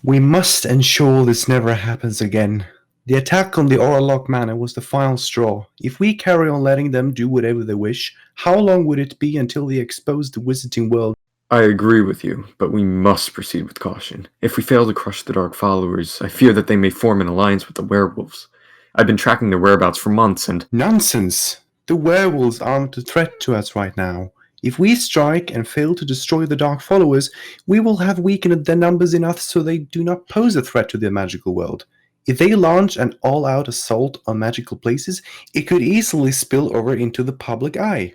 We must ensure this never happens again. The attack on the Orlok Manor was the final straw. If we carry on letting them do whatever they wish, how long would it be until they expose the Wizarding World? I agree with you, but we must proceed with caution. If we fail to crush the Dark Followers, I fear that they may form an alliance with the werewolves. I've been tracking their whereabouts for months and— Nonsense! The werewolves aren't a threat to us right now. If we strike and fail to destroy the Dark Followers, we will have weakened their numbers enough so they do not pose a threat to the magical world. If they launch an all-out assault on magical places, it could easily spill over into the public eye.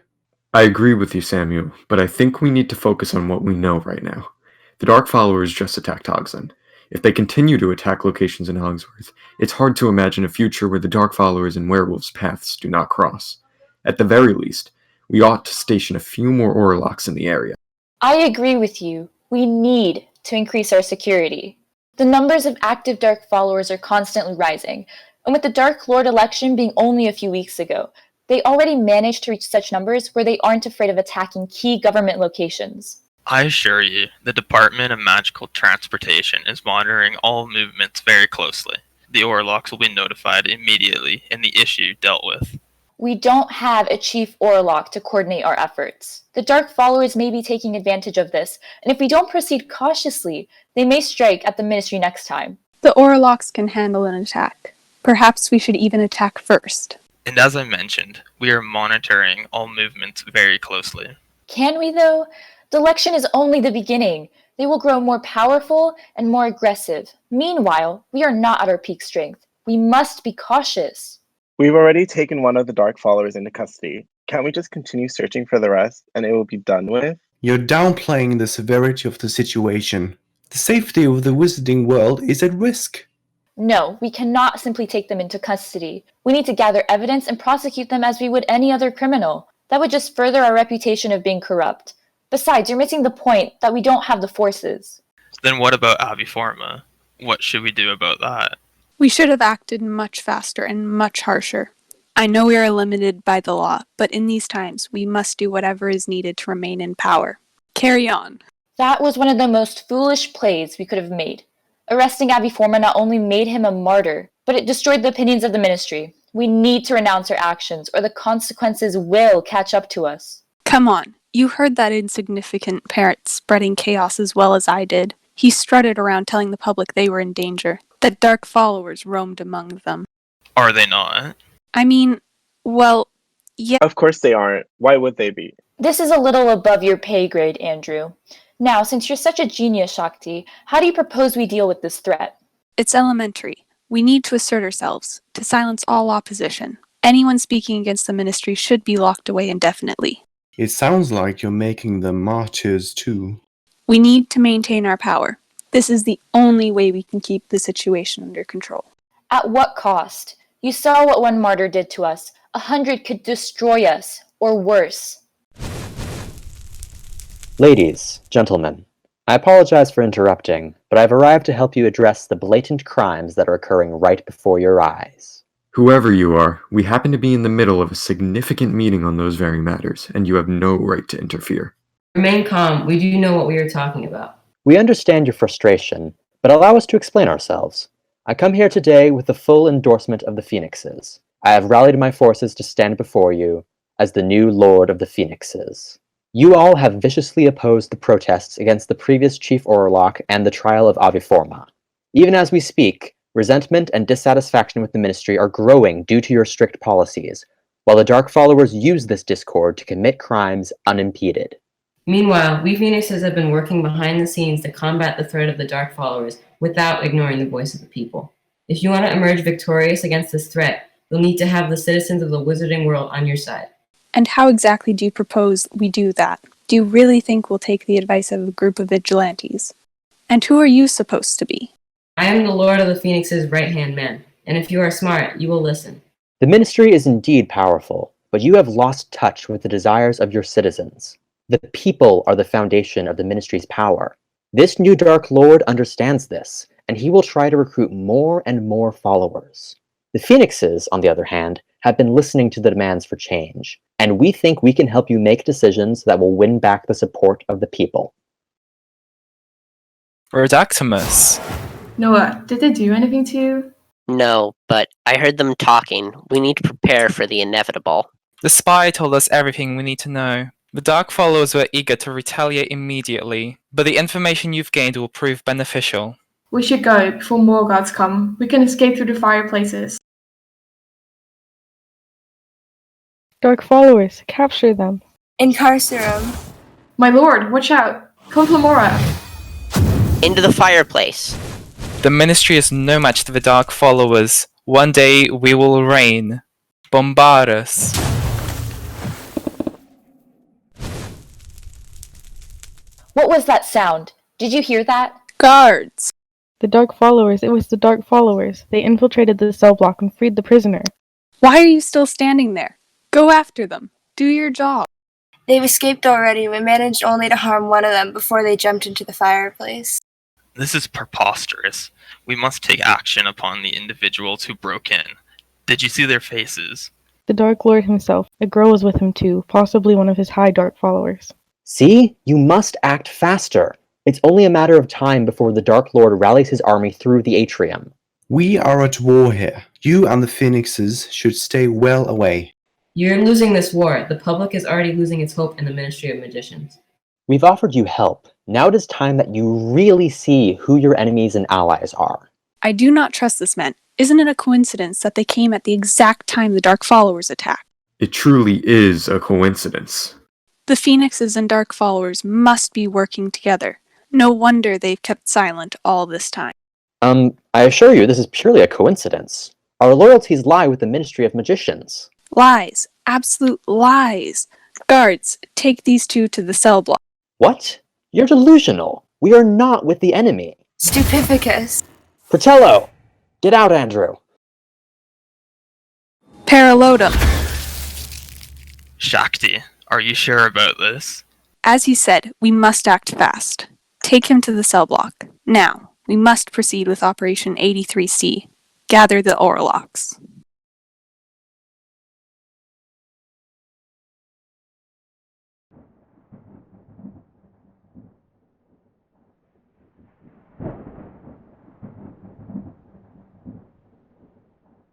I agree with you, Samuel, but I think we need to focus on what we know right now. The Dark Followers just attacked Hogsland. If they continue to attack locations in Hogsworth, it's hard to imagine a future where the Dark Followers and werewolves' paths do not cross. At the very least, we ought to station a few more Orlocks in the area. I agree with you. We need to increase our security. The numbers of active Dark Followers are constantly rising, and with the Dark Lord election being only a few weeks ago, they already managed to reach such numbers where they aren't afraid of attacking key government locations. I assure you, the Department of Magical Transportation is monitoring all movements very closely. The Orlocks will be notified immediately and the issue dealt with. We don't have a Chief Orlock to coordinate our efforts. The Dark Followers may be taking advantage of this, and if we don't proceed cautiously, they may strike at the Ministry next time. The Orlocks can handle an attack. Perhaps we should even attack first. And as I mentioned, we are monitoring all movements very closely. Can we, though? The election is only the beginning. They will grow more powerful and more aggressive. Meanwhile, we are not at our peak strength. We must be cautious. We've already taken one of the Dark Followers into custody. Can't we just continue searching for the rest, and it will be done with? You're downplaying the severity of the situation. The safety of the Wizarding World is at risk. No, we cannot simply take them into custody. We need to gather evidence and prosecute them as we would any other criminal. That would just further our reputation of being corrupt. Besides, you're missing the point that we don't have the forces. Then what about Aviforma? What should we do about that? We should have acted much faster and much harsher. I know we are limited by the law, but in these times, we must do whatever is needed to remain in power. Carry on. That was one of the most foolish plays we could have made. Arresting Aviforma not only made him a martyr, but it destroyed the opinions of the Ministry. We need to renounce our actions, or the consequences will catch up to us. Come on. You heard that insignificant parrot spreading chaos as well as I did. He strutted around telling the public they were in danger, that Dark Followers roamed among them. Are they not? I mean, well, yeah. Of course they aren't. Why would they be? This is a little above your pay grade, Andrew. Now, since you're such a genius, Shakti, how do you propose we deal with this threat? It's elementary. We need to assert ourselves, to silence all opposition. Anyone speaking against the Ministry should be locked away indefinitely. It sounds like you're making them martyrs too. We need to maintain our power. This is the only way we can keep the situation under control. At what cost? You saw what one martyr did to us. 100 could destroy us, or worse. Ladies, gentlemen, I apologize for interrupting, but I've arrived to help you address the blatant crimes that are occurring right before your eyes. Whoever you are, we happen to be in the middle of a significant meeting on those very matters, and you have no right to interfere. Remain calm. We do know what we are talking about. We understand your frustration, but allow us to explain ourselves. I come here today with the full endorsement of the Phoenixes. I have rallied my forces to stand before you as the new Lord of the Phoenixes. You all have viciously opposed the protests against the previous Chief Orlock and the trial of Aviforma. Even as we speak, resentment and dissatisfaction with the Ministry are growing due to your strict policies, while the Dark Followers use this discord to commit crimes unimpeded. Meanwhile, we Phoenixes have been working behind the scenes to combat the threat of the Dark Followers without ignoring the voice of the people. If you want to emerge victorious against this threat, you'll need to have the citizens of the Wizarding World on your side. And how exactly do you propose we do that? Do you really think we'll take the advice of a group of vigilantes? And who are you supposed to be? I am the Lord of the Phoenix's right-hand man, and if you are smart, you will listen. The Ministry is indeed powerful, but you have lost touch with the desires of your citizens. The people are the foundation of the Ministry's power. This new Dark Lord understands this, and he will try to recruit more and more followers. The Phoenixes, on the other hand, have been listening to the demands for change, and we think we can help you make decisions that will win back the support of the people. Redactimus, Noah, did they do anything to you? No, but I heard them talking. We need to prepare for the inevitable. The spy told us everything we need to know. The Dark Followers were eager to retaliate immediately, but the information you've gained will prove beneficial. We should go before more guards come. We can escape through the fireplaces. Dark Followers, capture them. Incarcerate. My lord, watch out! Complamora! Into the fireplace. The Ministry is no match to the Dark Followers. One day we will reign. Bombard us. What was that sound? Did you hear that? Guards! The Dark Followers, it was the Dark Followers. They infiltrated the cell block and freed the prisoner. Why are you still standing there? Go after them. Do your job. They've escaped already. We managed only to harm one of them before they jumped into the fireplace. This is preposterous. We must take action upon the individuals who broke in. Did you see their faces? The Dark Lord himself. A girl was with him too, possibly one of his high Dark Followers. See? You must act faster. It's only a matter of time before the Dark Lord rallies his army through the atrium. We are at war here. You and the Phoenixes should stay well away. You're losing this war. The public is already losing its hope in the Ministry of Magicians. We've offered you help. Now it is time that you really see who your enemies and allies are. I do not trust this man. Isn't it a coincidence that they came at the exact time the Dark Followers attacked? It truly is a coincidence. The Phoenixes and Dark Followers must be working together. No wonder they've kept silent all this time. I assure you this is purely a coincidence. Our loyalties lie with the Ministry of Magicians. Lies. Absolute lies. Guards, take these two to the cell block. What? You're delusional. We are not with the enemy. Stupificus. Fratello! Get out, Andrew. Paralodum. Shakti, are you sure about this? As he said, we must act fast. Take him to the cell block. Now, we must proceed with Operation 83C. Gather the Orlocks.